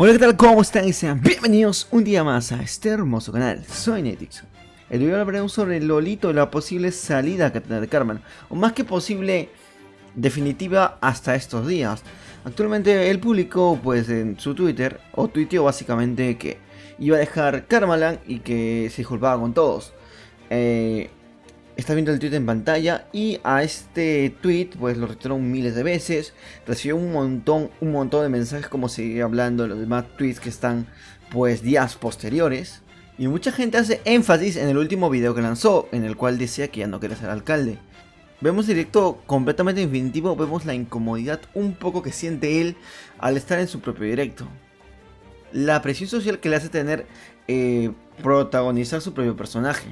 Hola, ¿qué tal? ¿Cómo están? Y sean bienvenidos un día más a este hermoso canal. Soy Netixon. El video hablaremos sobre Lolito y la posible salida que tendrá de Carmen, o más que posible, definitiva hasta estos días. Actualmente él publicó pues en su Twitter, o tuiteó básicamente que iba a dejar Karmaland y que se disculpaba con todos. Está viendo el tweet en pantalla y a este tweet pues lo retuiteó miles de veces. Recibió un montón de mensajes como sigue hablando de los demás tweets que están pues días posteriores. Y mucha gente hace énfasis en el último video que lanzó, en el cual decía que ya no quiere ser alcalde. Vemos directo completamente definitivo, vemos la incomodidad un poco que siente él al estar en su propio directo. La presión social que le hace tener protagonizar su propio personaje.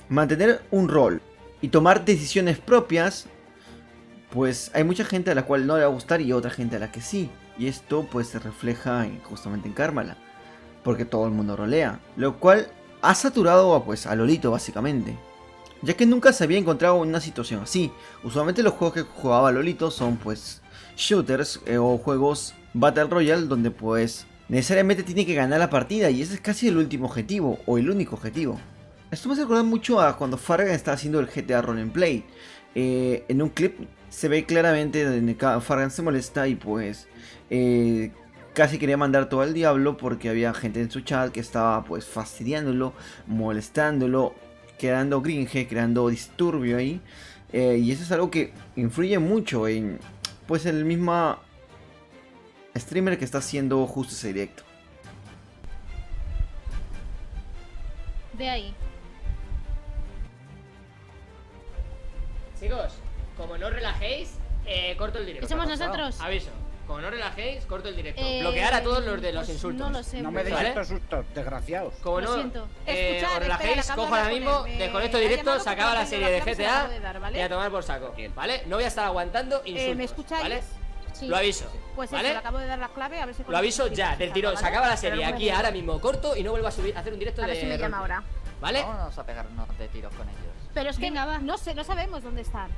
Mantener un rol y tomar decisiones propias, pues hay mucha gente a la cual no le va a gustar y otra gente a la que sí. Y esto pues se refleja justamente en Karmaland, porque todo el mundo rolea, lo cual ha saturado pues a Lolito básicamente, ya que nunca se había encontrado en una situación así. Usualmente los juegos que jugaba Lolito son pues shooters o juegos Battle Royale donde pues necesariamente tiene que ganar la partida y ese es casi el último objetivo o el único objetivo. Esto me hace recordar mucho a cuando Fargan estaba haciendo el GTA Roleplay. En un clip se ve claramente donde Fargan se molesta y pues casi quería mandar todo al diablo porque había gente en su chat que estaba pues fastidiándolo, molestándolo, creando gringe, creando disturbio ahí. Y eso es algo que influye mucho en pues el mismo streamer que está haciendo justo ese directo. De ahí. Chicos, como no os relajéis, corto el directo. ¿Qué somos nosotros? Aviso. Como no os relajéis, corto el directo. Bloquear a todos los de los insultos. No lo sé. No me deis ¿Vale? estos sustos, desgraciados. Como Lo no siento. os relajéis, cojo ahora mismo, desconecto directo, se acaba la serie de GTA y a tomar por saco. ¿Vale? No voy a estar aguantando insultos. ¿Me escucháis? ¿Vale? Sí. Lo aviso. Pues ¿vale? eso, le acabo de dar la clave, a ver si Lo aviso ya, del tirón. Se acaba la serie aquí ahora. ahora mismo. Corto y no vuelvo a subir, a hacer un directo A ver de. si me llama roleplay. ahora. ¿Vale? Vamos a pegarnos de tiros con ellos. Pero es que Venga, va. no sé, no sabemos dónde están.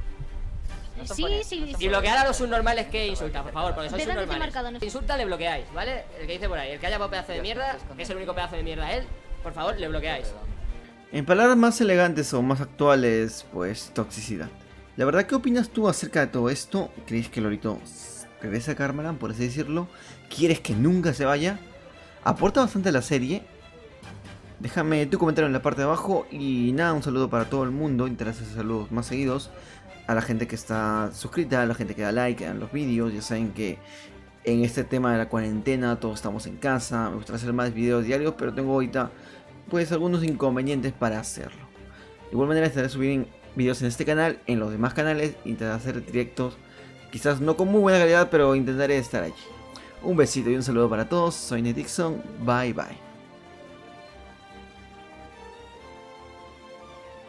No se Sí, pone- sí, no se sí. Y bloquear a los subnormales que insultan, por favor, porque son ¿De dónde te he subnormales. marcado? No sé. Insulta, le bloqueáis, ¿vale? El que dice por ahí, el que haya pedazo de mierda, que es el único pedazo de mierda él, por favor, le bloqueáis. En palabras más elegantes o más actuales, pues toxicidad. La verdad, ¿qué opinas tú acerca de todo esto? ¿Crees que Lolito regresa a Karmaland, por así decirlo? ¿Quieres que nunca se vaya? ¿Aporta bastante a la serie? Déjame tu comentario en la parte de abajo. Y nada, un saludo para todo el mundo. Intereses saludos más seguidos. A la gente que está suscrita, a la gente que da like, que dan los vídeos. Ya saben que en este tema de la cuarentena todos estamos en casa. Me gustaría hacer más videos diarios, pero tengo ahorita pues algunos inconvenientes para hacerlo. De igual manera estaré subiendo videos en este canal, en los demás canales, intentaré hacer directos, quizás no con muy buena calidad, pero intentaré estar allí. Un besito y un saludo para todos, soy Netixon, bye bye.